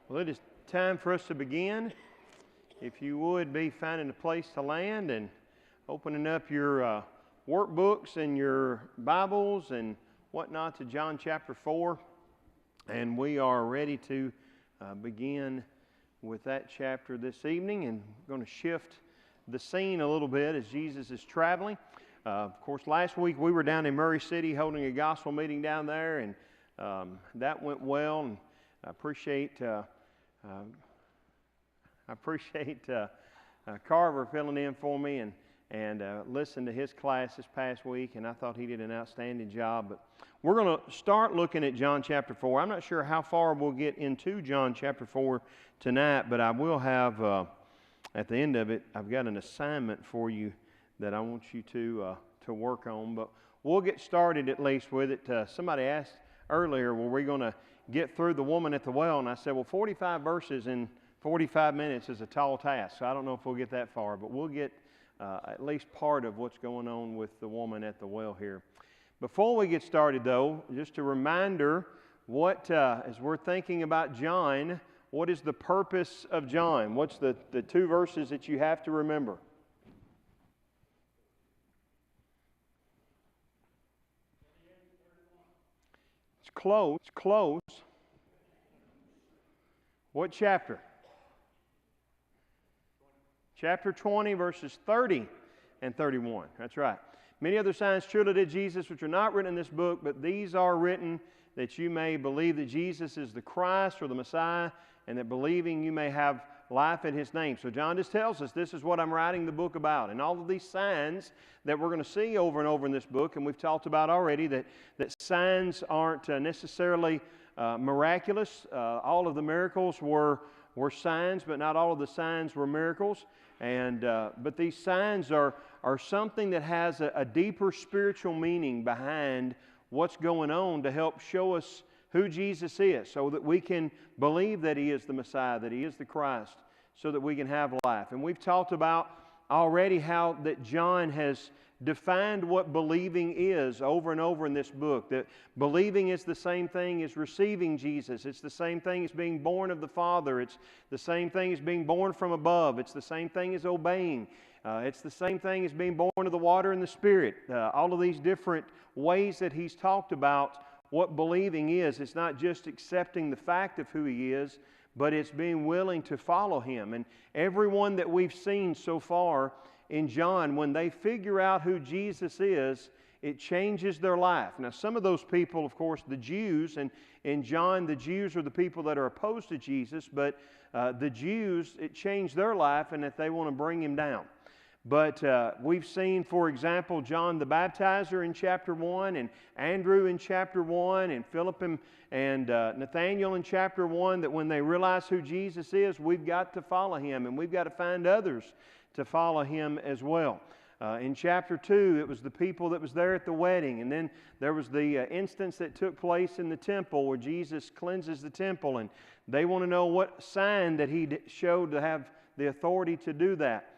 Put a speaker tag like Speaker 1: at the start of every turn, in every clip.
Speaker 1: Well, it is time for us to begin. If you would be finding a place to land and opening up your workbooks and your Bibles and whatnot to John chapter 4. And we are ready to begin with that chapter this evening. And we're going to shift the scene a little bit as Jesus is traveling. Of course, last week we were down in Murray City holding a gospel meeting down there, and that went well. And I appreciate Carver filling in for me and listened to his class this past week, and I thought he did an outstanding job. But we're going to start looking at John chapter 4. I'm not sure how far we'll get into John chapter 4 tonight, but I will have, at the end of it, I've got an assignment for you that I want you to work on. But we'll get started at least with it. Somebody asked earlier, were we going to get through the woman at the well? And I said, well, 45 verses in 45 minutes is a tall task, so I don't know if we'll get that far, but we'll get at least part of what's going on with the woman at the well here. Before we get started, though, just a reminder, as we're thinking about John, what is the purpose of John? What's the two verses that you have to remember? It's close. What chapter? Chapter 20, verses 30 and 31. That's right. Many other signs truly did Jesus, which are not written in this book, but these are written that you may believe that Jesus is the Christ or the Messiah, and that believing you may have life in His name. So John just tells us this is what I'm writing the book about. And all of these signs that we're going to see over and over in this book, and we've talked about already that signs aren't necessarily miraculous. All of the miracles were signs, but not all of the signs were miracles. But these signs are something that has a deeper spiritual meaning behind what's going on to help show us who Jesus is, so that we can believe that He is the Messiah, that He is the Christ, so that we can have life. And we've talked about already how that John has defined what believing is over and over in this book. That believing is the same thing as receiving Jesus. It's the same thing as being born of the Father. It's the same thing as being born from above. It's the same thing as obeying. It's the same thing as being born of the water and the Spirit. All of these different ways that he's talked about what believing is. It's not just accepting the fact of who He is, but it's being willing to follow Him. And everyone that we've seen so far in John, when they figure out who Jesus is, it changes their life. Now, some of those people, of course, the Jews, and in John, the Jews are the people that are opposed to Jesus, but the Jews, it changed their life and that they want to bring Him down. But we've seen, for example, John the Baptizer in chapter 1, and Andrew in chapter 1, and Philip and Nathaniel in chapter 1, that when they realize who Jesus is, we've got to follow Him, and we've got to find others to follow Him as well. In chapter 2, it was the people that was there at the wedding, and then there was the instance that took place in the temple where Jesus cleanses the temple, and they want to know what sign that He showed to have the authority to do that.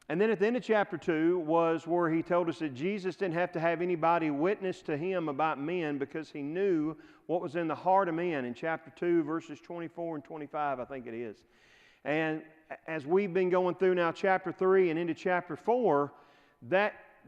Speaker 1: And then at the end of chapter 2 was where He told us that Jesus didn't have to have anybody witness to Him about men, because He knew what was in the heart of men in chapter 2, verses 24 and 25, I think it is. And as we've been going through now chapter 3 and into chapter 4,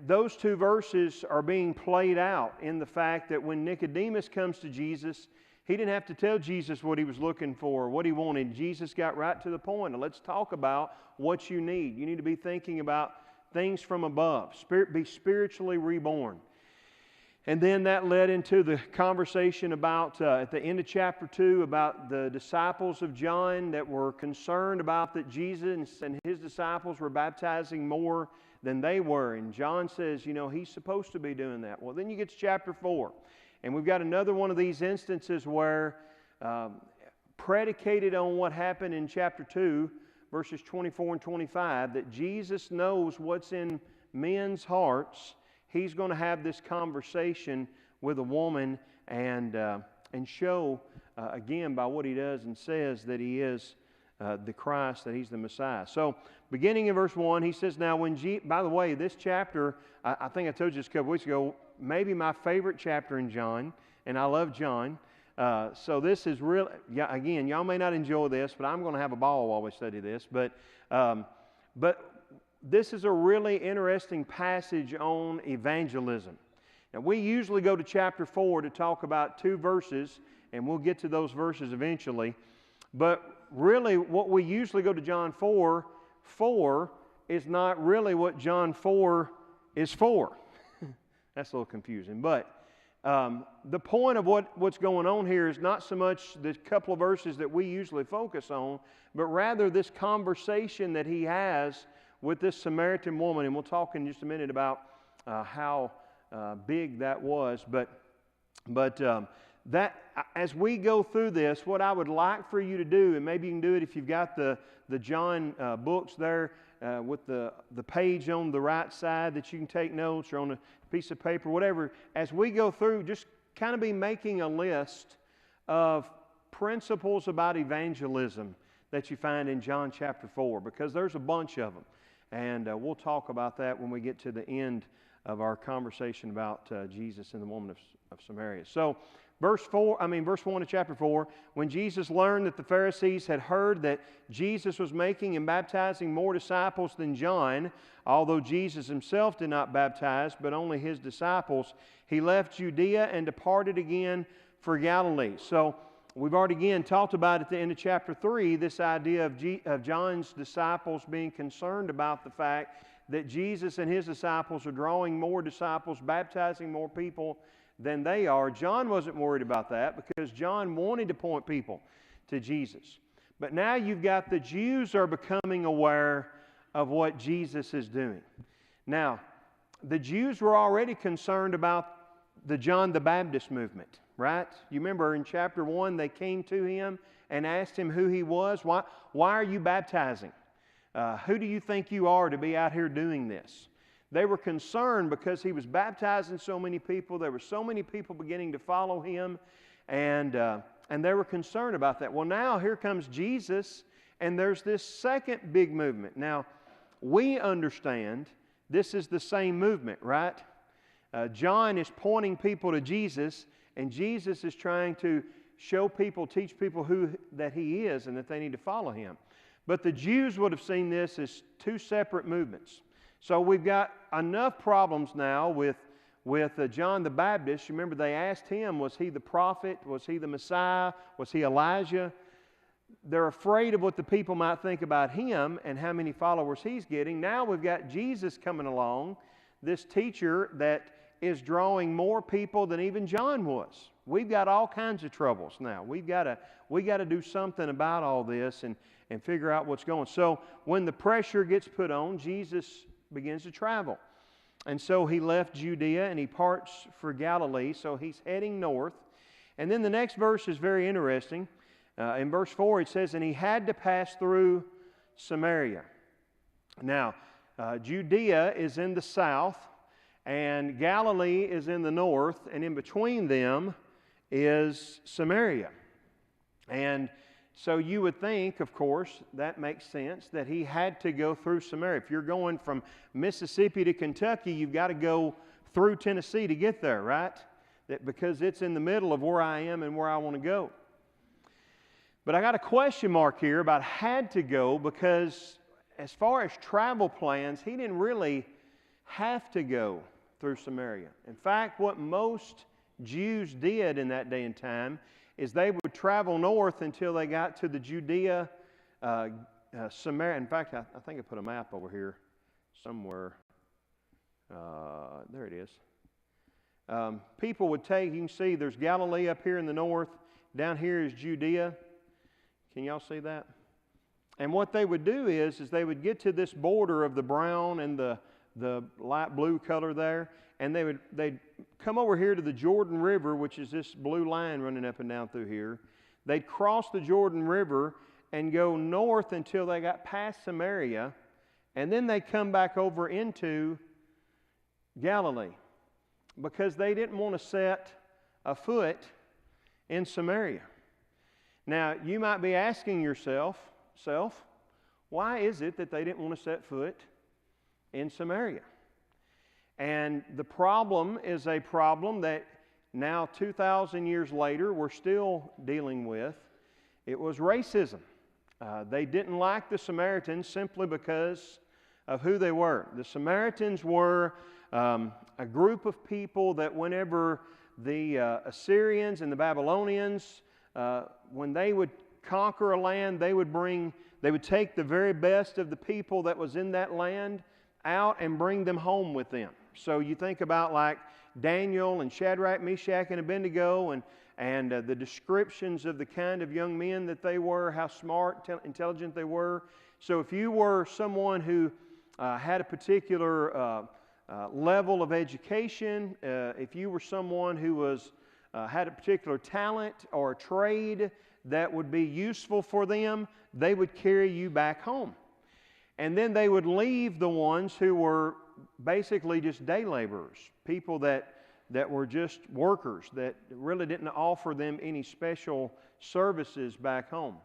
Speaker 1: those two verses are being played out in the fact that when Nicodemus comes to Jesus, he didn't have to tell Jesus what he was looking for, what he wanted. Jesus got right to the point. Now, let's talk about what you need. You need to be thinking about things from above. Be spiritually reborn. And then that led into the conversation about, at the end of chapter 2, about the disciples of John that were concerned about that Jesus and His disciples were baptizing more than they were. And John says, He's supposed to be doing that. Well, then you get to chapter 4. And we've got another one of these instances where, predicated on what happened in chapter 2, verses 24 and 25, that Jesus knows what's in men's hearts. He's going to have this conversation with a woman and show, again, by what He does and says, that He is the Christ, that He's the Messiah. So, beginning in verse 1, he says, now by the way, this chapter, I think I told you this a couple weeks ago, maybe my favorite chapter in John, and I love John. So this is really, yeah, again, y'all may not enjoy this, but I'm going to have a ball while we study this. But this is a really interesting passage on evangelism. Now, we usually go to chapter 4 to talk about 2 verses, and we'll get to those verses eventually. But really, what we usually go to John 4 for is not really what John 4 is for. That's a little confusing. But the point of what's going on here is not so much the couple of verses that we usually focus on, but rather this conversation that he has with this Samaritan woman. And we'll talk in just a minute about how big that was. But that as we go through this, what I would like for you to do, and maybe you can do it if you've got the John books there with the page on the right side that you can take notes, or on a piece of paper, whatever. As we go through, just kind of be making a list of principles about evangelism that you find in John chapter 4, because there's a bunch of them. And we'll talk about that when we get to the end of our conversation about Jesus and the woman of Samaria. So, verse 1 of chapter 4, when Jesus learned that the Pharisees had heard that Jesus was making and baptizing more disciples than John, although Jesus himself did not baptize, but only his disciples, he left Judea and departed again for Galilee. So, we've already again talked about at the end of chapter 3, this idea of John's disciples being concerned about the fact that Jesus and his disciples are drawing more disciples, baptizing more people than they are. John wasn't worried about that because John wanted to point people to Jesus. But now you've got the Jews are becoming aware of what Jesus is doing. Now, the Jews were already concerned about the John the Baptist movement, right? You remember in chapter 1, they came to him and asked him who he was. Why are you baptizing? Who do you think you are to be out here doing this? They were concerned because he was baptizing so many people. There were so many people beginning to follow him, and they were concerned about that. Well, now here comes Jesus, and there's this second big movement. Now, we understand this is the same movement, right? John is pointing people to Jesus, and Jesus is trying to show people, teach people that he is and that they need to follow him. But the Jews would have seen this as 2 separate movements. So we've got enough problems now with John the Baptist. You remember they asked him, was he the prophet? Was he the Messiah? Was he Elijah? They're afraid of what the people might think about him and how many followers he's getting. Now we've got Jesus coming along, this teacher that is drawing more people than even John was. We've got all kinds of troubles now. We got to do something about all this and figure out what's going on. So when the pressure gets put on, Jesus begins to travel. And so he left Judea and he parts for Galilee. So he's heading north. And then the next verse is very interesting. In verse 4 it says, and he had to pass through Samaria. Now, Judea is in the south, and Galilee is in the north, and in between them is Samaria. And so you would think, of course, that makes sense, that he had to go through Samaria. If you're going from Mississippi to Kentucky, you've got to go through Tennessee to get there, right? Because it's in the middle of where I am and where I want to go. But I got a question mark here about had to go, because as far as travel plans, he didn't really have to go through Samaria. In fact, what most Jews did in that day and time is they would travel north until they got to the Judea, Samaria. In fact, I think I put a map over here somewhere. There it is. People would take, you can see there's Galilee up here in the north. Down here is Judea. Can y'all see that? And what they would do is they would get to this border of the brown and the light blue color there, and they'd come over here to the Jordan River, which is this blue line running up and down through here. They'd cross the Jordan River and go north until they got past Samaria, and then they'd come back over into Galilee, because they didn't want to set a foot in Samaria. Now, you might be asking yourself, why is it that they didn't want to set foot in Samaria? And the problem is a problem that now 2,000 years later we're still dealing with. It was racism. They didn't like the Samaritans simply because of who they were. The Samaritans were a group of people that whenever the Assyrians and the Babylonians, when they would conquer a land, they would take the very best of the people that was in that land out and bring them home with them. So you think about like Daniel and Shadrach, Meshach, and Abednego, and the descriptions of the kind of young men that they were, how smart, intelligent they were. So if you were someone who had a particular level of education, if you were someone who had a particular talent or a trade that would be useful for them, they would carry you back home. And then they would leave the ones who were basically just day laborers, people that were just workers, that really didn't offer them any special services back home.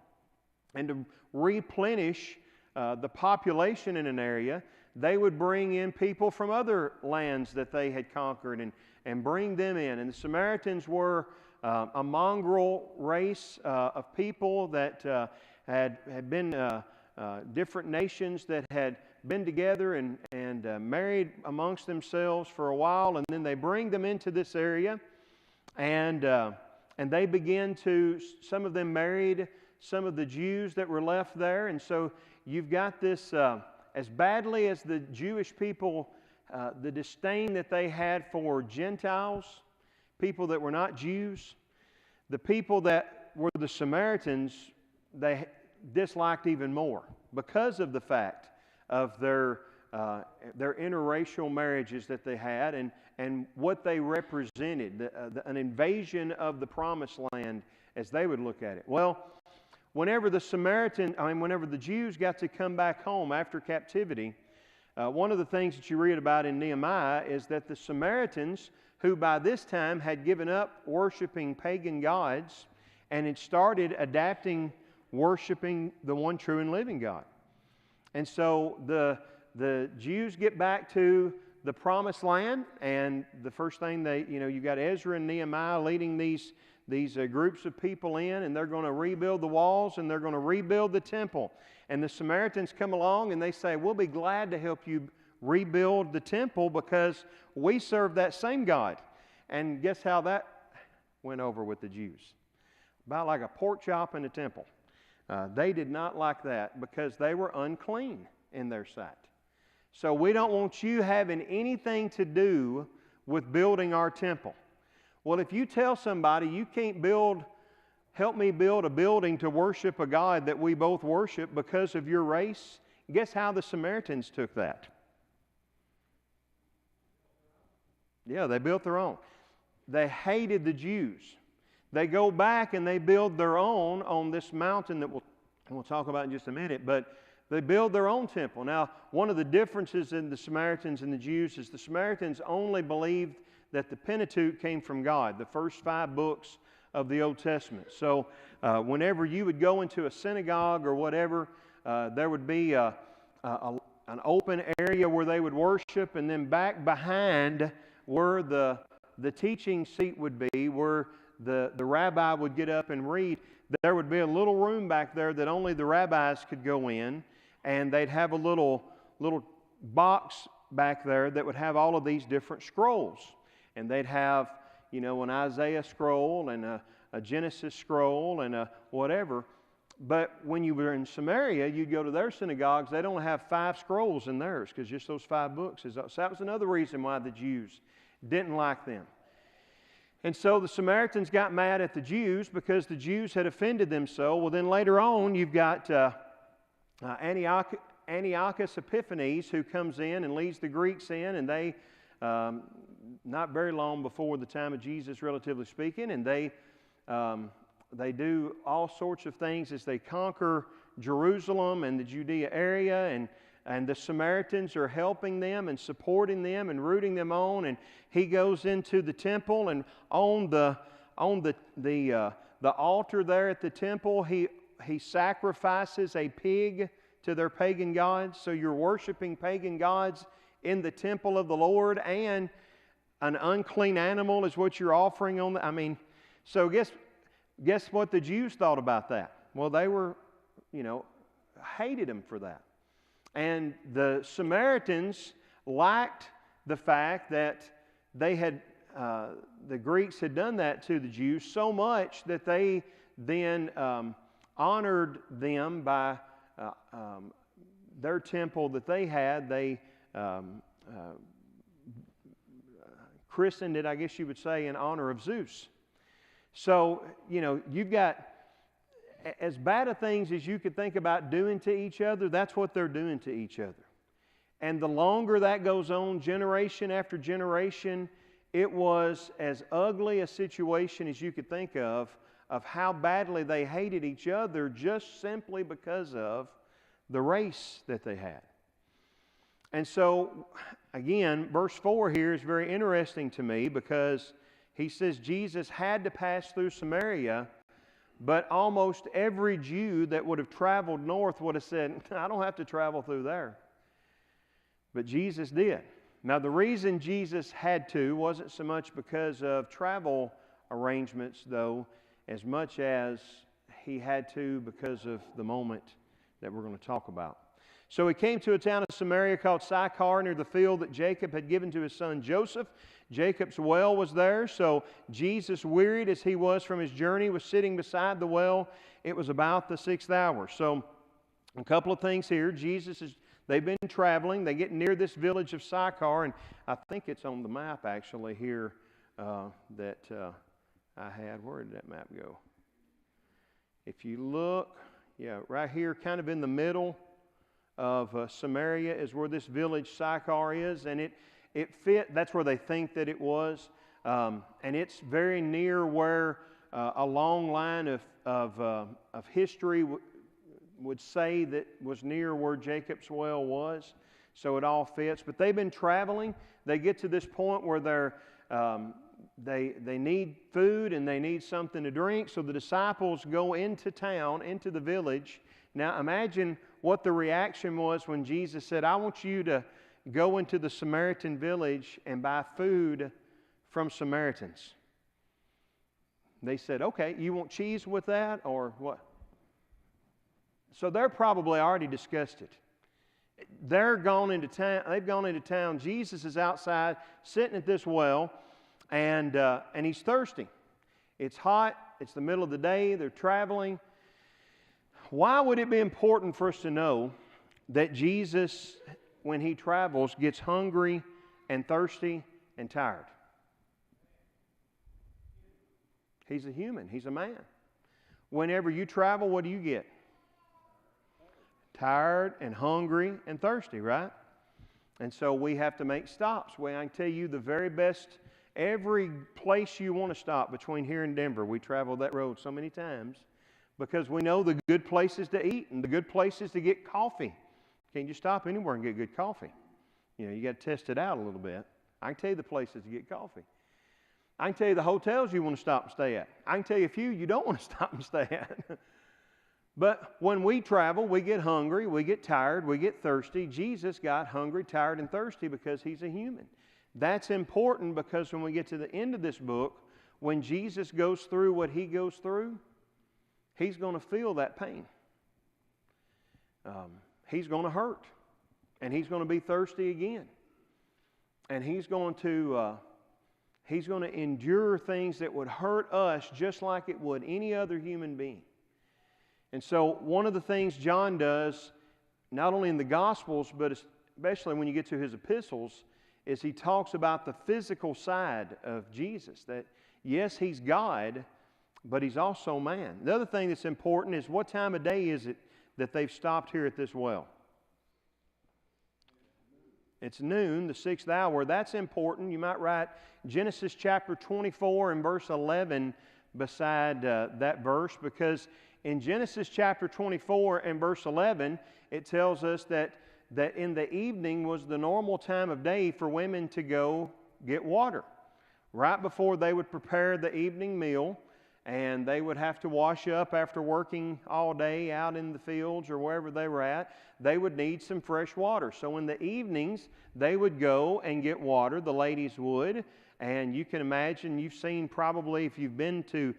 Speaker 1: And to replenish the population in an area, they would bring in people from other lands that they had conquered and bring them in. And the Samaritans were a mongrel race of people that had been different nations that had been together and married amongst themselves for a while, and then they bring them into this area, and they begin to, some of them married some of the Jews that were left there, and so you've got this, as badly as the Jewish people, the disdain that they had for Gentiles, people that were not Jews, the people that were the Samaritans, they disliked even more because of the fact of their interracial marriages that they had and what they represented, an invasion of the Promised Land as they would look at it. Well, whenever the Jews got to come back home after captivity, one of the things that you read about in Nehemiah is that the Samaritans, who by this time had given up worshiping pagan gods and had started adapting worshiping the one true and living God. And so the Jews get back to the Promised Land, and the first thing you've got Ezra and Nehemiah leading these groups of people in, and they're going to rebuild the walls and they're going to rebuild the temple. And the Samaritans come along and they say, we'll be glad to help you rebuild the temple because we serve that same God. And guess how that went over with the Jews? About like a pork chop in the temple. They did not like that because they were unclean in their sight. So we don't want you having anything to do with building our temple. Well, if you tell somebody you can't help me build a building to worship a God that we both worship because of your race, guess how the Samaritans took that? Yeah, they built their own. They hated the Jews. They go back and they build their own on this mountain that we'll talk about in just a minute, but they build their own temple. Now, one of the differences in the Samaritans and the Jews is the Samaritans only believed that the Pentateuch came from God, the first 5 books of the Old Testament. So whenever you would go into a synagogue or whatever, there would be an open area where they would worship, and then back behind where the teaching seat would be, where the rabbi would get up and read, there would be a little room back there that only the rabbis could go in, and they'd have a little box back there that would have all of these different scrolls. And they'd have, an Isaiah scroll and a Genesis scroll and a whatever. But when you were in Samaria, you'd go to their synagogues, they'd only have 5 scrolls in theirs because just those 5 books. So that was another reason why the Jews didn't like them. And so the Samaritans got mad at the Jews because the Jews had offended them so. Well, then later on, you've got Antiochus Epiphanes, who comes in and leads the Greeks in, and they, not very long before the time of Jesus, relatively speaking, and they do all sorts of things as they conquer Jerusalem and the Judea area, and the Samaritans are helping them and supporting them and rooting them on. And he goes into the temple, and on the altar there at the temple, he sacrifices a pig to their pagan gods. So you're worshiping pagan gods in the temple of the Lord, and an unclean animal is what you're offering on the, I mean, so guess what the Jews thought about that? Well, they were, hated him for that. And the Samaritans liked the fact that they had, the Greeks had done that to the Jews so much that they then honored them by their temple that they had. They christened it, I guess you would say, in honor of Zeus. So, you've got as bad of things as you could think about doing to each other, that's what they're doing to each other. And the longer that goes on, generation after generation, it was as ugly a situation as you could think of how badly they hated each other just simply because of the race that they had. And so, again, verse 4 here is very interesting to me because he says Jesus had to pass through Samaria, but almost every Jew that would have traveled north would have said, I don't have to travel through there. But Jesus did. Now, the reason Jesus had to wasn't so much because of travel arrangements, though, as much as he had to because of the moment that we're going to talk about. So he came to a town of Samaria called Sychar, near the field that Jacob had given to his son Joseph. Jacob's well was there, so Jesus, wearied as he was from his journey, was sitting beside the well. It was about the 6th hour. So a couple of things here. They've been traveling. They get near this village of Sychar, and I think it's on the map actually here that I had. Where did that map go? If you look, right here, kind of in the middle of Samaria is where this village Sychar is, and it fit. That's where they think that it was, and it's very near where a long line of history would say that was near where Jacob's well was. So it all fits. But they've been traveling. They get to this point where they need food and they need something to drink. So the disciples go into town, into the village. Now imagine what the reaction was when Jesus said, I want you to go into the Samaritan village and buy food from Samaritans. They said, okay, you want cheese with that or what? So they're probably already discussed it. They've gone into town. Jesus is outside sitting at this well, and he's thirsty. It's hot. It's the middle of the day. They're traveling. Why would it be important for us to know that Jesus, when he travels, gets hungry and thirsty and tired? He's a human. He's a man. Whenever you travel, what do you get? Tired and hungry and thirsty, right? And so we have to make stops. Well, I can tell you the very best, every place you want to stop between here and Denver, we traveled that road so many times because we know the good places to eat and the good places to get coffee. Can't just stop anywhere and get good coffee. You got to test it out a little bit. I can tell you the places to get coffee. I can tell you the hotels you want to stop and stay at. I can tell you a few you don't want to stop and stay at. But when we travel, we get hungry, we get tired, we get thirsty. Jesus got hungry, tired, and thirsty because he's a human. That's important because when we get to the end of this book, when Jesus goes through what he goes through, he's going to feel that pain. He's going to hurt, and he's going to be thirsty again. And he's going to endure things that would hurt us just like it would any other human being. And so one of the things John does, not only in the Gospels, but especially when you get to his epistles, is he talks about the physical side of Jesus. That, yes, he's God, but he's also man. The other thing that's important is what time of day is it that they've stopped here at this well? It's noon, the 6th hour. That's important. You might write Genesis chapter 24 and verse 11 beside that verse, because in Genesis chapter 24 and verse 11, it tells us that in the evening was the normal time of day for women to go get water. Right before they would prepare the evening meal, and they would have to wash up after working all day out in the fields or wherever they were at. They would need some fresh water. So in the evenings, they would go and get water, the ladies would. And you can imagine, you've seen probably, if you've been to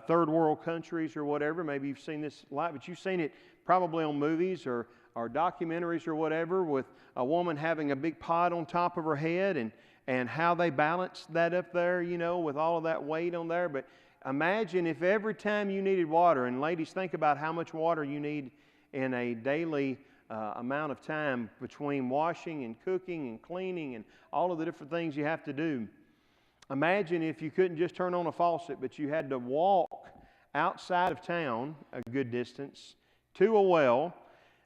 Speaker 1: third world countries or whatever, maybe you've seen this a lot, but you've seen it probably on movies or documentaries or whatever, with a woman having a big pot on top of her head and how they balance that up there, you know, with all of that weight on there. But imagine if every time you needed water, and ladies, think about how much water you need in a daily amount of time between washing and cooking and cleaning and all of the different things you have to do. Imagine if you couldn't just turn on a faucet, but you had to walk outside of town a good distance to a well.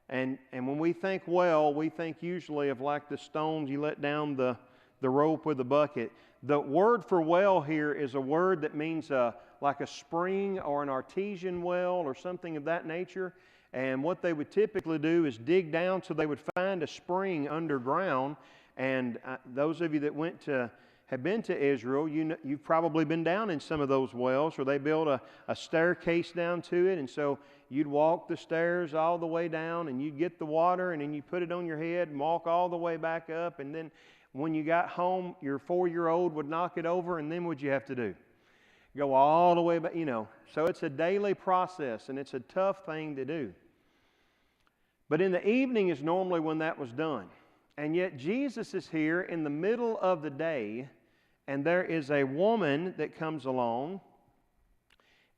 Speaker 1: And when we think well, we think usually of like the stones you let down the rope with the bucket. The word for well here is a word that means like a spring or an artesian well or something of that nature. And what they would typically do is dig down, so they would find a spring underground. And those of you that have been to Israel, you've probably been down in some of those wells where they built a staircase down to it. And so you'd walk the stairs all the way down, and you'd get the water, and then you put it on your head and walk all the way back up. And then when you got home, your 4-year-old would knock it over, and then what'd you have to do? Go all the way back, you know. So it's a daily process, and it's a tough thing to do. But in the evening is normally when that was done. And yet Jesus is here in the middle of the day, and there is a woman that comes along,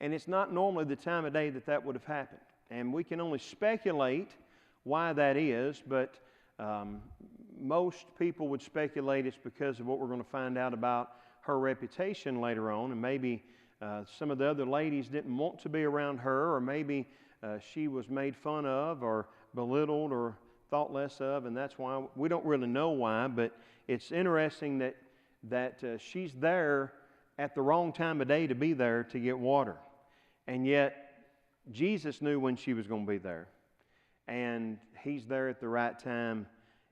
Speaker 1: and it's not normally the time of day that would have happened. And we can only speculate why that is, but most people would speculate it's because of what we're going to find out about her reputation later on, and maybe some of the other ladies didn't want to be around her, or maybe she was made fun of or belittled or thought less of, and that's why. We don't really know why, but it's interesting that she's there at the wrong time of day to be there to get water. And yet Jesus knew when she was going to be there, and He's there at the right time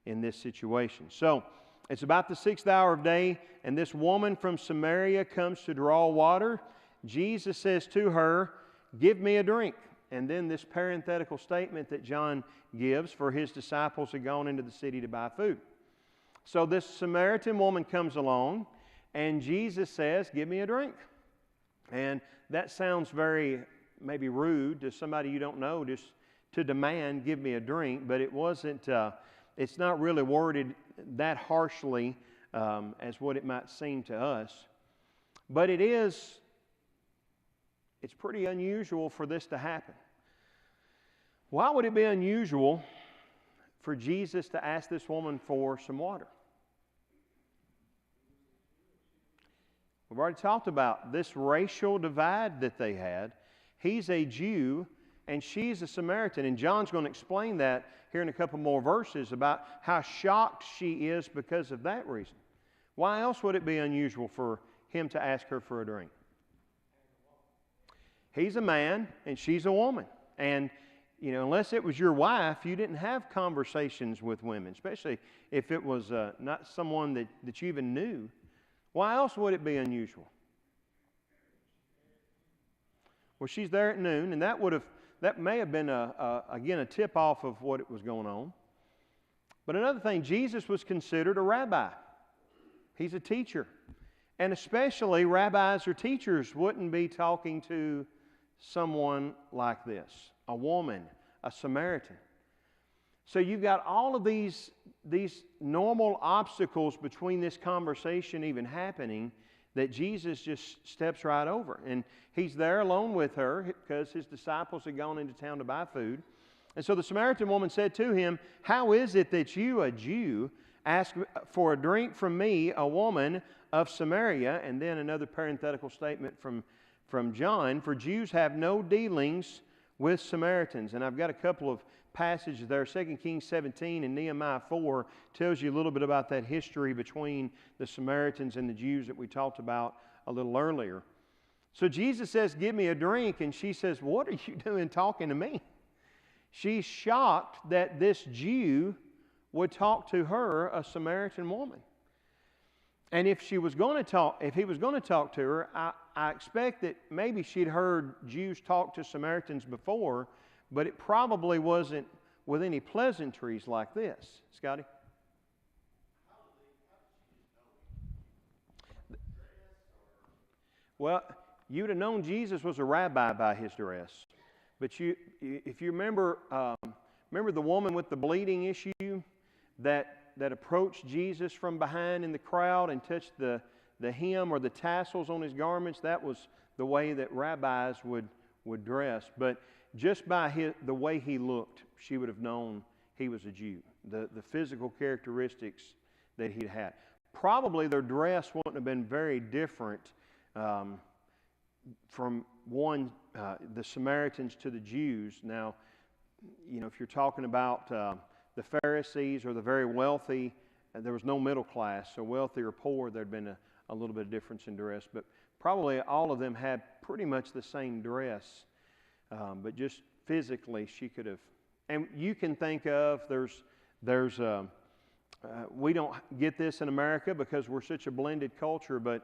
Speaker 1: in this situation. So it's about the 6th hour of day, and this woman from Samaria comes to draw water. Jesus says to her, "Give me a drink." And then this parenthetical statement that John gives, for his disciples had gone into the city to buy food. So this Samaritan woman comes along, and Jesus says, "Give me a drink." And that sounds very maybe rude to somebody you don't know, just to demand, "Give me a drink." But it wasn't, it's not really worded that harshly as what it might seem to us. But it's pretty unusual for this to happen. Why would it be unusual for Jesus to ask this woman for some water? We've already talked about this racial divide that they had. He's a Jew and she's a Samaritan. And John's going to explain that here in a couple more verses about how shocked she is because of that reason. Why else would it be unusual for him to ask her for a drink? He's a man and she's a woman. And, you know, unless it was your wife, you didn't have conversations with women, especially if it was not someone that you even knew. Why else would it be unusual? Well, she's there at noon, and that may have been, again, a tip-off of what was going on. But another thing, Jesus was considered a rabbi. He's a teacher. And especially rabbis or teachers wouldn't be talking to someone like this, a woman, a Samaritan. So you've got all of these normal obstacles between this conversation even happening that Jesus just steps right over. And He's there alone with her because His disciples had gone into town to buy food. And so the Samaritan woman said to Him, "How is it that you, a Jew, ask for a drink from me, a woman of Samaria?" And then another parenthetical statement from John, "For Jews have no dealings with Samaritans." And I've got a couple of passages there. 2 Kings 17 and Nehemiah 4 tells you a little bit about that history between the Samaritans and the Jews that we talked about a little earlier. So Jesus says, "Give me a drink," and she says, "What are you doing talking to me?" She's shocked that this Jew would talk to her, a Samaritan woman. And if he was going to talk to her, I expect that maybe she'd heard Jews talk to Samaritans before, but it probably wasn't with any pleasantries like this. Scotty? Well, you'd have known Jesus was a rabbi by his dress. But if you remember the woman with the bleeding issue that approached Jesus from behind in the crowd and touched the hem or the tassels on his garments, that was the way that rabbis would dress. But just by the way he looked, she would have known he was a Jew. The physical characteristics that he'd had. Probably their dress wouldn't have been very different from the Samaritans to the Jews. Now, if you're talking about the Pharisees or the very wealthy, there was no middle class, so wealthy or poor, there'd been a little bit of difference in dress. But probably all of them had pretty much the same dress, but just physically she could have. And you can think of, we don't get this in America because we're such a blended culture, but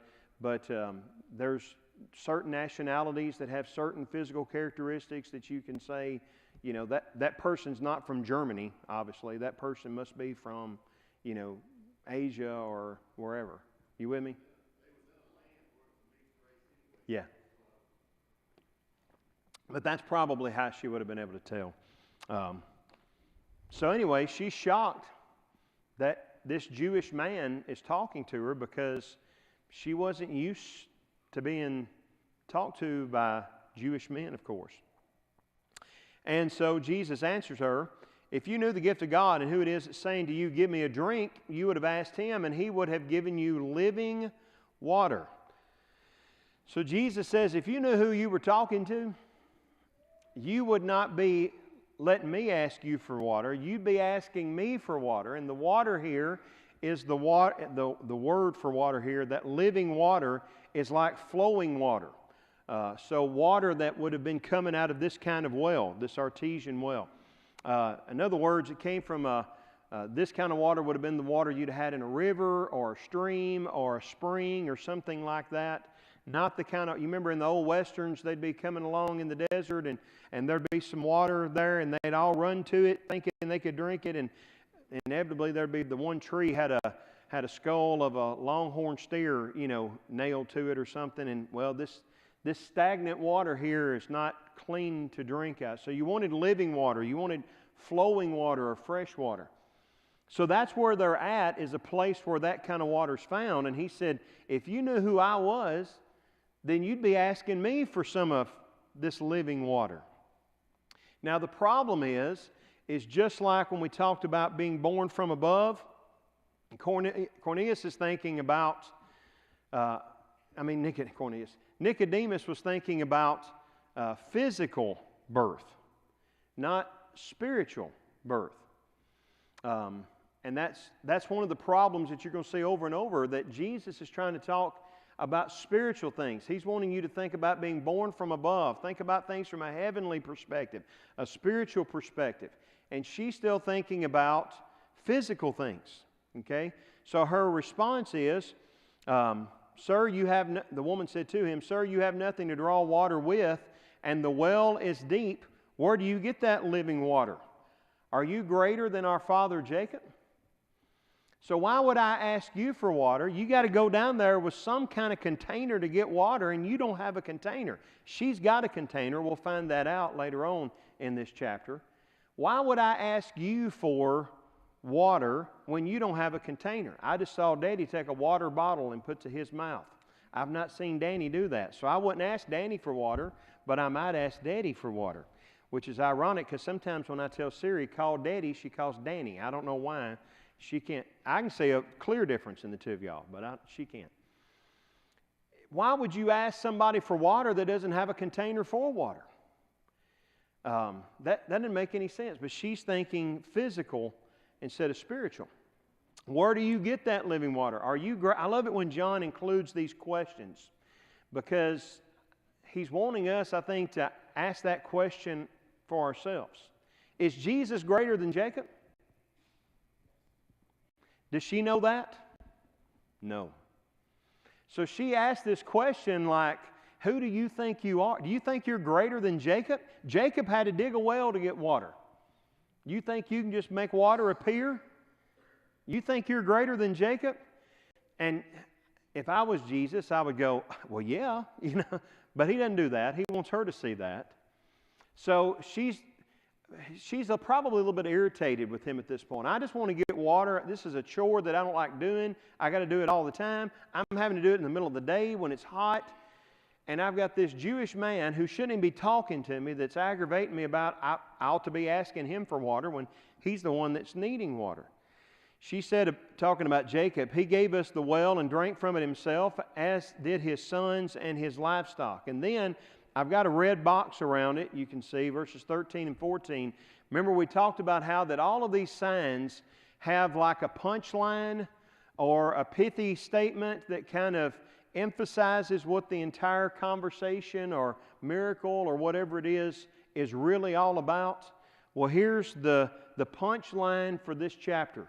Speaker 1: there's certain nationalities that have certain physical characteristics that you can say, that person's not from Germany, obviously. That person must be from, Asia or wherever. You with me? Yeah. But that's probably how she would have been able to tell. So anyway, she's shocked that this Jewish man is talking to her because she wasn't used to being talked to by Jewish men, of course. And so Jesus answers her, "If you knew the gift of God and who it is that's saying to you, 'Give me a drink,' you would have asked him, and he would have given you living water." So Jesus says, if you knew who you were talking to, you would not be letting me ask you for water. You'd be asking me for water. And the water here is the word for water here, that living water is like flowing water. So water that would have been coming out of this kind of well, this artesian well. In other words, it came from this kind of water would have been the water you'd have had in a river or a stream or a spring or something like that. Not the kind of, you remember in the old westerns, they'd be coming along in the desert and there'd be some water there and they'd all run to it thinking they could drink it, and inevitably there'd be the one tree had a skull of a longhorn steer, nailed to it or something, and well, this stagnant water here is not clean to drink out. So you wanted living water, you wanted flowing water or fresh water. So that's where they're at, is a place where that kind of water is found. And he said, if you knew who I was, then you'd be asking me for some of this living water. Now the problem is just like when we talked about being born from above, Cornelius is thinking about, Nicodemus was thinking about physical birth, not spiritual birth. And that's one of the problems that you're going to see over and over, that Jesus is trying to talk about spiritual things. He's wanting you to think about being born from above. Think about things from a heavenly perspective, a spiritual perspective. And she's still thinking about physical things. Okay? So her response is, "Sir, the woman said to him, 'Sir, you have nothing to draw water with, and the well is deep. Where do you get that living water? Are you greater than our father Jacob? So why would I ask you for water? You got to go down there with some kind of container to get water, and you don't have a container. She's got a container. We'll find that out later on in this chapter. Why would I ask you for water when you don't have a container? I just saw Daddy take a water bottle and put to his mouth. I've not seen Danny do that. So I wouldn't ask Danny for water, but I might ask Daddy for water, which is ironic because sometimes when I tell Siri, call Daddy, she calls Danny. I don't know why. She can't. I can see a clear difference in the two of y'all, but she can't. Why would you ask somebody for water that doesn't have a container for water? That doesn't make any sense. But she's thinking physical instead of spiritual. Where do you get that living water? I love it when John includes these questions, because he's wanting us, I think, to ask that question for ourselves. Is Jesus greater than Jacob? Does she know that? No. So she asked this question like, who do you think you are? Do you think you're greater than Jacob? Jacob had to dig a well to get water. You think you can just make water appear? You think you're greater than Jacob? And if I was Jesus, I would go, well, yeah, But he doesn't do that. He wants her to see that. So she's probably a little bit irritated with him at this point. I just want to get water. This is a chore that I don't like doing. I got to do it all the time. I'm having to do it in the middle of the day when it's hot. And I've got this Jewish man who shouldn't even be talking to me that's aggravating me about I ought to be asking him for water when he's the one that's needing water. She said, talking about Jacob, he gave us the well and drank from it himself, as did his sons and his livestock. And then I've got a red box around it. You can see verses 13 and 14. Remember, we talked about how that all of these signs have like a punchline or a pithy statement that kind of emphasizes what the entire conversation or miracle or whatever it is really all about. Well, here's the punchline for this chapter.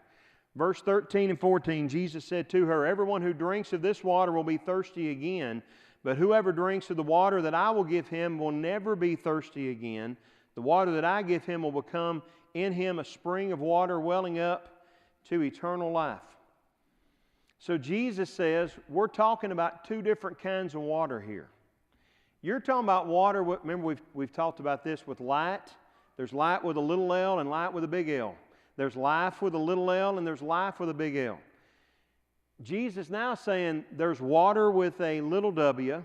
Speaker 1: Verse 13 and 14, Jesus said to her, everyone who drinks of this water will be thirsty again, but whoever drinks of the water that I will give him will never be thirsty again. The water that I give him will become in him a spring of water welling up to eternal life. So Jesus says, we're talking about two different kinds of water here. You're talking about water, remember we've talked about this with light. There's light with a little L and light with a big L. There's life with a little L and there's life with a big L. Jesus now saying there's water with a little W,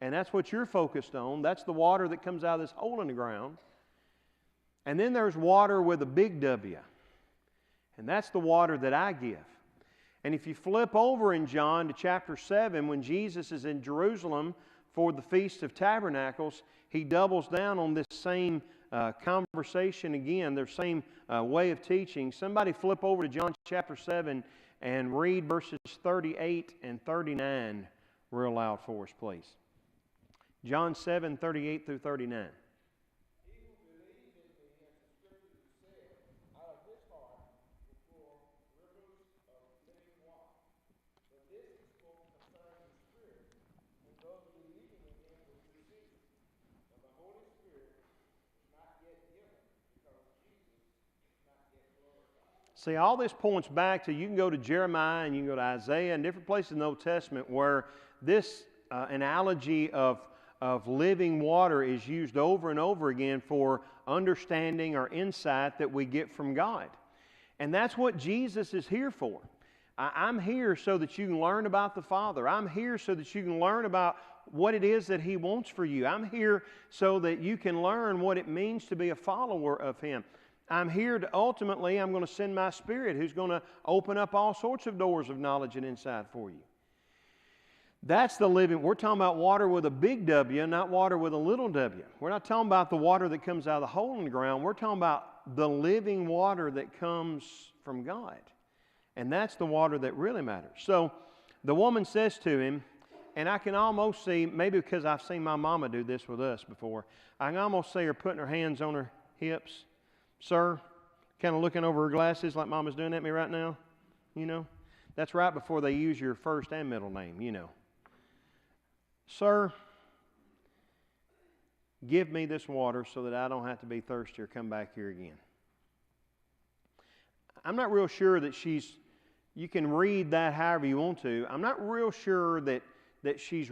Speaker 1: and that's what you're focused on. That's the water that comes out of this hole in the ground. And then there's water with a big W, and that's the water that I give. And if you flip over in John to chapter 7, when Jesus is in Jerusalem for the Feast of Tabernacles, he doubles down on this same conversation again, their same way of teaching. Somebody flip over to John chapter 7 and read verses 38 and 39 real loud for us, please. John 7, 38 through 39. See, all this points back to, you can go to Jeremiah and you can go to Isaiah and different places in the Old Testament where this analogy of living water is used over and over again for understanding or insight that we get from God. And that's what Jesus is here for. I'm here so that you can learn about the Father. I'm here so that you can learn about what it is that He wants for you. I'm here so that you can learn what it means to be a follower of Him. I'm here to ultimately, I'm going to send my Spirit who's going to open up all sorts of doors of knowledge and insight for you. That's the living. We're talking about water with a big W, not water with a little w. We're not talking about the water that comes out of the hole in the ground. We're talking about the living water that comes from God. And that's the water that really matters. So the woman says to him, and I can almost see, maybe because I've seen my mama do this with us before, I can almost see her putting her hands on her hips. Sir, kind of looking over her glasses like Mama's doing at me right now, That's right before they use your first and middle name, Sir, give me this water so that I don't have to be thirsty or come back here again. I'm not real sure that you can read that however you want to. I'm not real sure that she's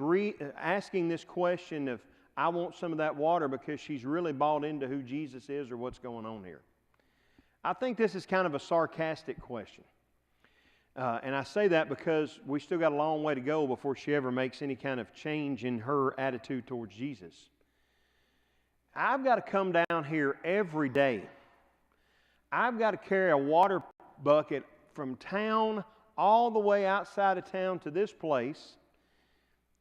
Speaker 1: asking this question of, I want some of that water, because she's really bought into who Jesus is or what's going on here. I think this is kind of a sarcastic question. And I say that because we still got a long way to go before she ever makes any kind of change in her attitude towards Jesus. I've got to come down here every day. I've got to carry a water bucket from town all the way outside of town to this place,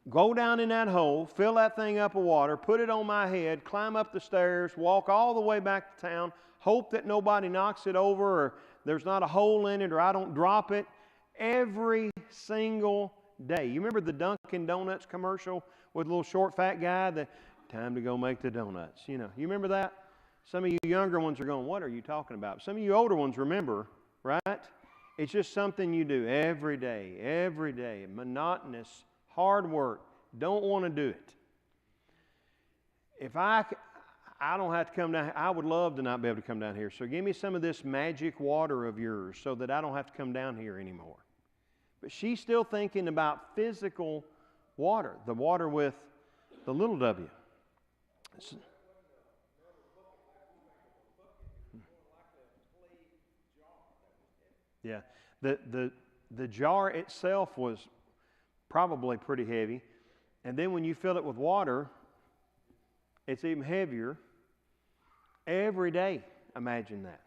Speaker 1: go down in that hole, fill that thing up with water, put it on my head, climb up the stairs, walk all the way back to town, hope that nobody knocks it over or there's not a hole in it or I don't drop it, every single day. You remember the Dunkin' Donuts commercial with the little short fat guy, the time to go make the donuts? You remember that? Some of you younger ones are going, what are you talking about? Some of you older ones remember, right? It's just something you do every day, monotonous, hard work, don't want to do it. If I don't have to come down, I would love to not be able to come down here. So give me some of this magic water of yours so that I don't have to come down here anymore. But she's still thinking about physical water, the water with the little w. Yeah, the jar itself was probably pretty heavy. And then when you fill it with water, it's even heavier. Every day, imagine that.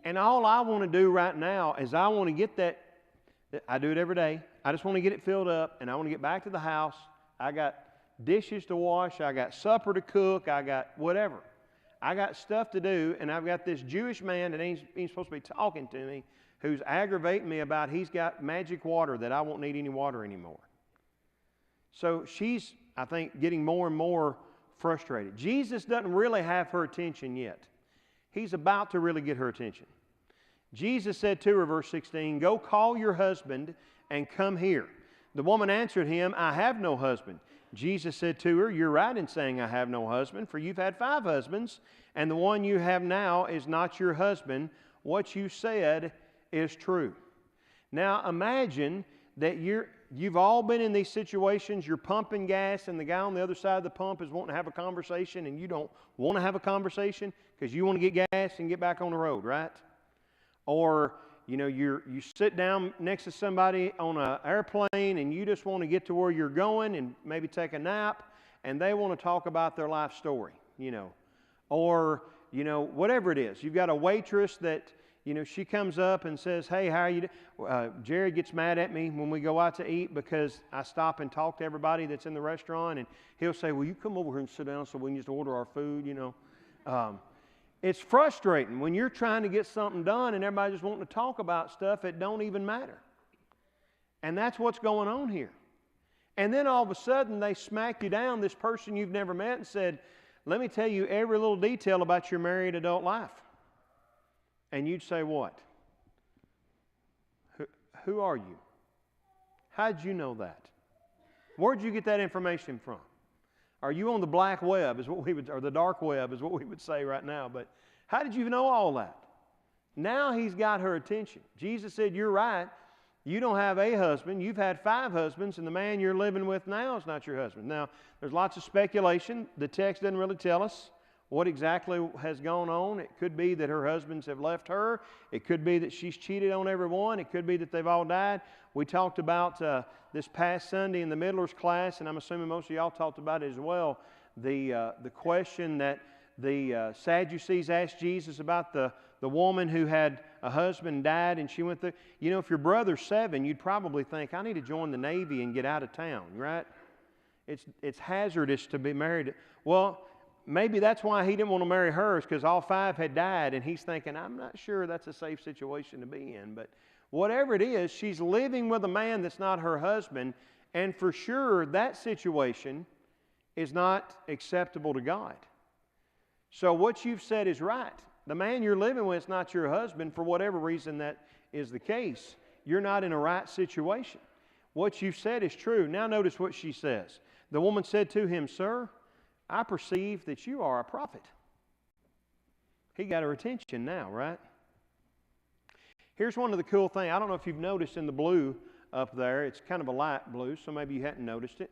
Speaker 1: And all I want to do right now is I want to get that. I do it every day. I just want to get it filled up, and I want to get back to the house. I got dishes to wash. I got supper to cook. I got whatever. I got stuff to do, and I've got this Jewish man that ain't supposed to be talking to me who's aggravating me about he's got magic water that I won't need any water anymore. So she's, I think, getting more and more frustrated. Jesus doesn't really have her attention yet. He's about to really get her attention. Jesus said to her, verse 16, "Go call your husband and come here." The woman answered him, "I have no husband." Jesus said to her, "You're right in saying I have no husband, for you've had 5 husbands, and the one you have now is not your husband. What you said is true." Now imagine that you've all been in these situations. You're pumping gas, and the guy on the other side of the pump is wanting to have a conversation, and you don't want to have a conversation because you want to get gas and get back on the road, right? Or you sit down next to somebody on an airplane, and you just want to get to where you're going and maybe take a nap, and they want to talk about their life story, or whatever it is. You've got a waitress that. She comes up and says, "Hey, how are you doing?" Jared gets mad at me when we go out to eat because I stop and talk to everybody that's in the restaurant, and he'll say, "Will you come over here and sit down so we can just order our food?" It's frustrating when you're trying to get something done and everybody just wanting to talk about stuff that don't even matter. And that's what's going on here. And then all of a sudden they smack you down, this person you've never met, and said, "Let me tell you every little detail about your married adult life." And you'd say, what? Who are you? How'd you know that? Where'd you get that information from? Are you on the black web, or the dark web is what we would say right now. But how did you know all that? Now he's got her attention. Jesus said, "You're right. You don't have a husband. You've had 5 husbands, and the man you're living with now is not your husband." Now, there's lots of speculation. The text doesn't really tell us what exactly has gone on. It could be that her husbands have left her. It could be that she's cheated on everyone. It could be that they've all died. We talked about this past Sunday in the Middler's class, and I'm assuming most of y'all talked about it as well, the question that the Sadducees asked Jesus about the woman who had a husband and died, and she went through. If your brother's 7, you'd probably think, "I need to join the Navy and get out of town," right? It's hazardous to be married. Well, maybe that's why he didn't want to marry her, is because all 5 had died, and he's thinking, "I'm not sure that's a safe situation to be in." But whatever it is, she's living with a man that's not her husband, and for sure that situation is not acceptable to God. So what you've said is right. The man you're living with is not your husband. For whatever reason that is the case, you're not in a right situation. What you've said is true. Now notice what she says. The woman said to him, "Sir, I perceive that you are a prophet." He got her attention now, right? Here's one of the cool things. I don't know if you've noticed in the blue up there. It's kind of a light blue, so maybe you hadn't noticed it.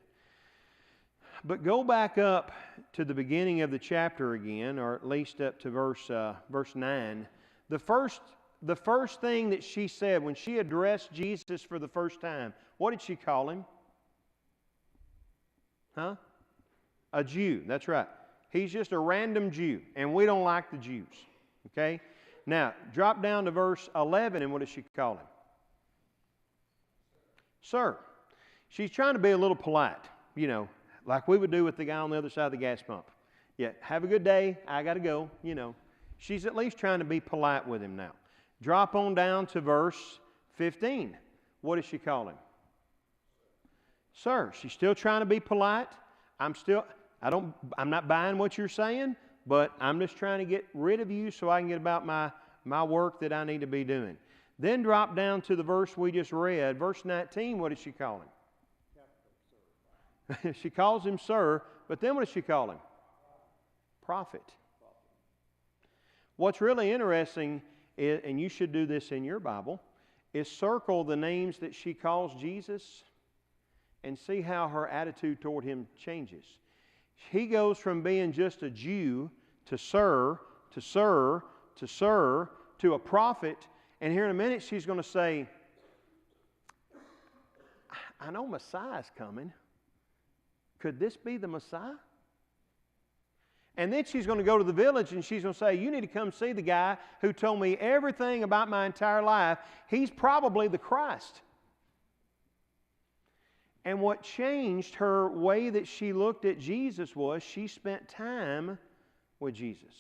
Speaker 1: But go back up to the beginning of the chapter again, or at least up to verse 9. The first thing that she said when she addressed Jesus for the first time, what did she call him? Huh? A Jew, that's right. He's just a random Jew, and we don't like the Jews. Okay? Now, drop down to verse 11, and what does she call him? Sir. She's trying to be a little polite, like we would do with the guy on the other side of the gas pump. Yeah, have a good day, I got to go, She's at least trying to be polite with him now. Drop on down to verse 15. What does she call him? Sir. She's still trying to be polite. I'm not buying what you're saying, but I'm just trying to get rid of you so I can get about my work that I need to be doing. Then drop down to the verse we just read, verse 19. What does she call him? She calls him sir, but then what does she call him? Prophet. What's really interesting, is, and you should do this in your Bible, is circle the names that she calls Jesus and see how her attitude toward him changes. He goes from being just a Jew to sir, to sir, to sir, to a prophet. And here in a minute she's going to say, I know Messiah's coming. Could this be the Messiah? And then she's going to go to the village and she's going to say, you need to come see the guy who told me everything about my entire life. He's probably the Christ. And what changed her way that she looked at Jesus was she spent time with Jesus.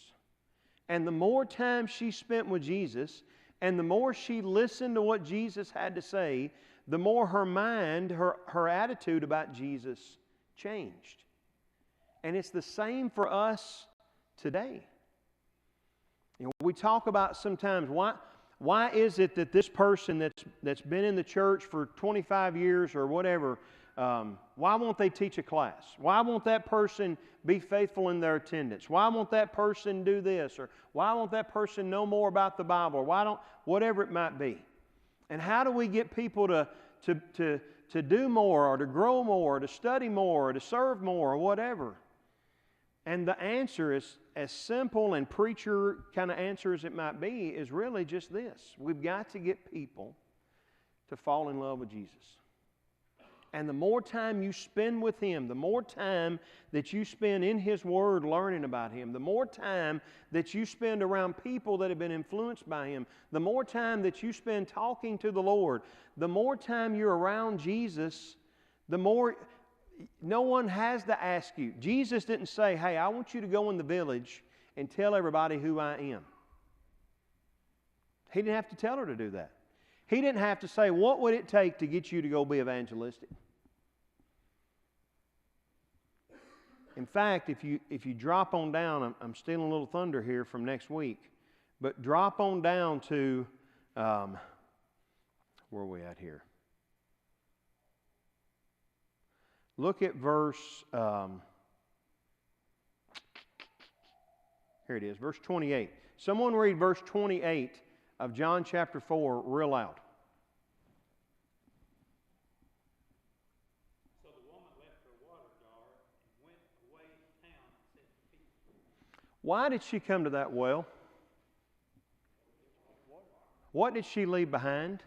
Speaker 1: And the more time she spent with Jesus, and the more she listened to what Jesus had to say, the more her mind, her attitude about Jesus changed. And it's the same for us today. You know, we talk about sometimes why is it that this person that's been in the church for 25 years or whatever, why won't they teach a class? Why won't that person be faithful in their attendance? Why won't that person do this? Or why won't that person know more about the Bible? Or whatever it might be. And how do we get people to do more or to grow more or to study more or to serve more or whatever? And the answer is, as simple and preacher kind of answer as it might be, is really just this. We've got to get people to fall in love with Jesus. And the more time you spend with Him, the more time that you spend in His Word learning about Him, the more time that you spend around people that have been influenced by Him, the more time that you spend talking to the Lord, the more time you're around Jesus, the more... No one has to ask you. Jesus didn't say, hey, I want you to go in the village and tell everybody who I am. He didn't have to tell her to do that. He didn't have to say, what would it take to get you to go be evangelistic? In fact, if you drop on down, I'm stealing a little thunder here from next week, but drop on down to, where are we at here? Look at verse, here it is, verse 28. Someone read verse 28 of John chapter 4 real loud.
Speaker 2: So the woman left her water jar and went away to town and said to people.
Speaker 1: Why did she come to that well? What did she leave behind?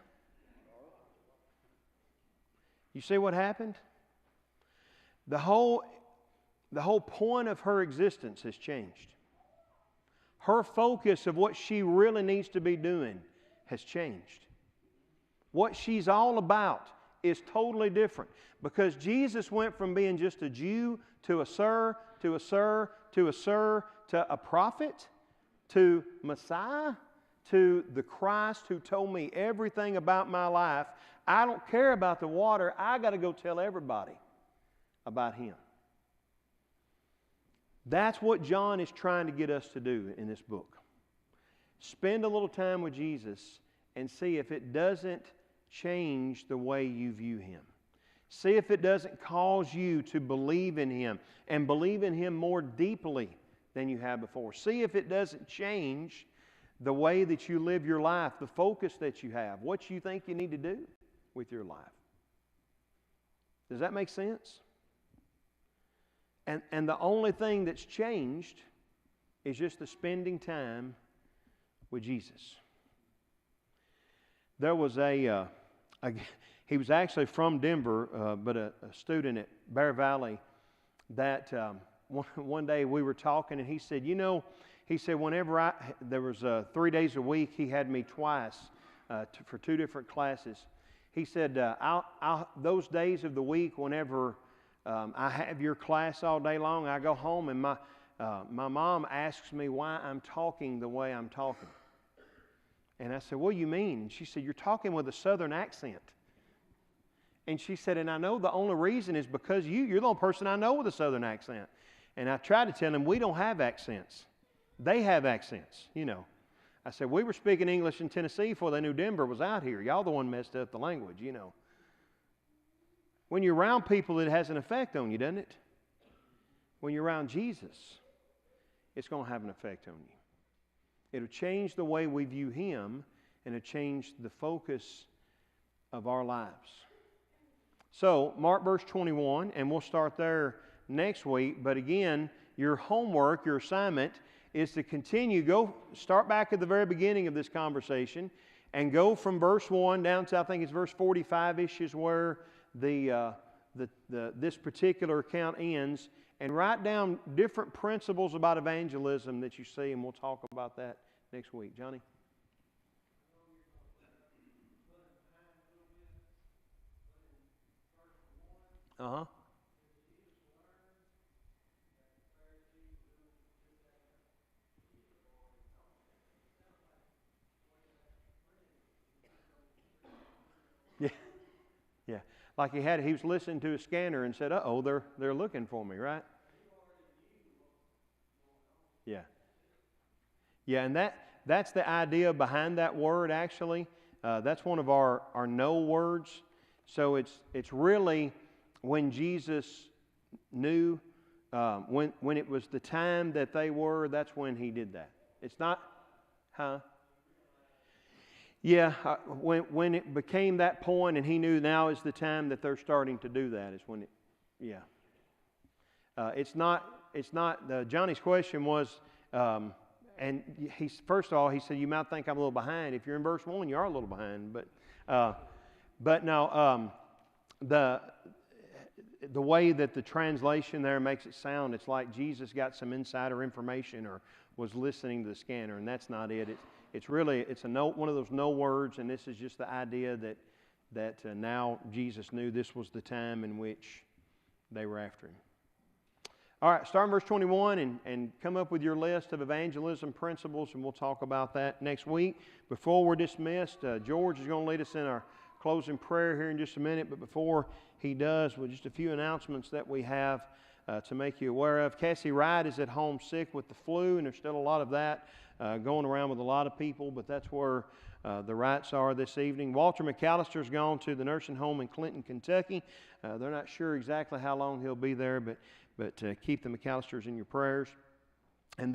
Speaker 1: You see what happened? The whole point of her existence has changed. Her focus of what she really needs to be doing has changed. What she's all about is totally different, because Jesus went from being just a Jew to a sir, to a sir, to a sir, to a prophet, to Messiah, to the Christ who told me everything about my life. I don't care about the water. I got to go tell everybody about Him. That's what John is trying to get us to do in this book. Spend a little time with Jesus and see if it doesn't change the way you view Him. See if it doesn't cause you to believe in Him and believe in Him more deeply than you have before. See if it doesn't change the way that you live your life, the focus that you have, what you think you need to do with your life. Does that make sense? And the only thing that's changed is just the spending time with Jesus. There was he was actually from Denver, but a student at Bear Valley that one day we were talking, and he said, whenever there was 3 days a week, he had me twice for 2 different classes. He said, those days of the week, whenever I have your class all day long, I go home and my mom asks me why I'm talking the way I'm talking. And I said, what do you mean? And she said, you're talking with a southern accent. And she said, and I know the only reason is because you're the only person I know with a southern accent. And I tried to tell them, we don't have accents. They have accents, you know. I said, we were speaking English in Tennessee before they knew Denver was out here. Y'all the one messed up the language, you know. When you're around people, it has an effect on you, doesn't it? When you're around Jesus, it's going to have an effect on you. It'll change the way we view Him, and it'll change the focus of our lives. So, mark verse 21, and we'll start there next week. But again, your homework, your assignment, is to continue. Start back at the very beginning of this conversation and go from verse 1 down to, I think it's verse 45-ish is where this particular account ends, and write down different principles about evangelism that you see, and we'll talk about that next week. Johnny? Uh-huh. Yeah. Yeah. Like he was listening to a scanner and said, uh-oh, they're looking for me, right? Yeah. Yeah, and that's the idea behind that word, actually. That's one of our know words. So it's really when Jesus knew, when it was the time that they were, that's when He did that. It's not, huh? Yeah, when it became that point and He knew now is the time that they're starting to do that is when it, yeah. It's not, Johnny's question was, and first of all, he said, you might think I'm a little behind. If you're in verse 1, you are a little behind. But no, the way that the translation there makes it sound, it's like Jesus got some insider information or was listening to the scanner, and that's not it. It's really one of those no words, and this is just the idea that now Jesus knew this was the time in which they were after Him. All right, start in verse 21 and come up with your list of evangelism principles, and we'll talk about that next week. Before we're dismissed, George is going to lead us in our closing prayer here in just a minute, but before he does, with just a few announcements that we have to make you aware of. Cassie Wright is at home sick with the flu, and there's still a lot of that going around with a lot of people, but that's where the Wrights are this evening. Walter McAllister's gone to the nursing home in Clinton, Kentucky. They're not sure exactly how long he'll be there, but keep the McAllisters in your prayers.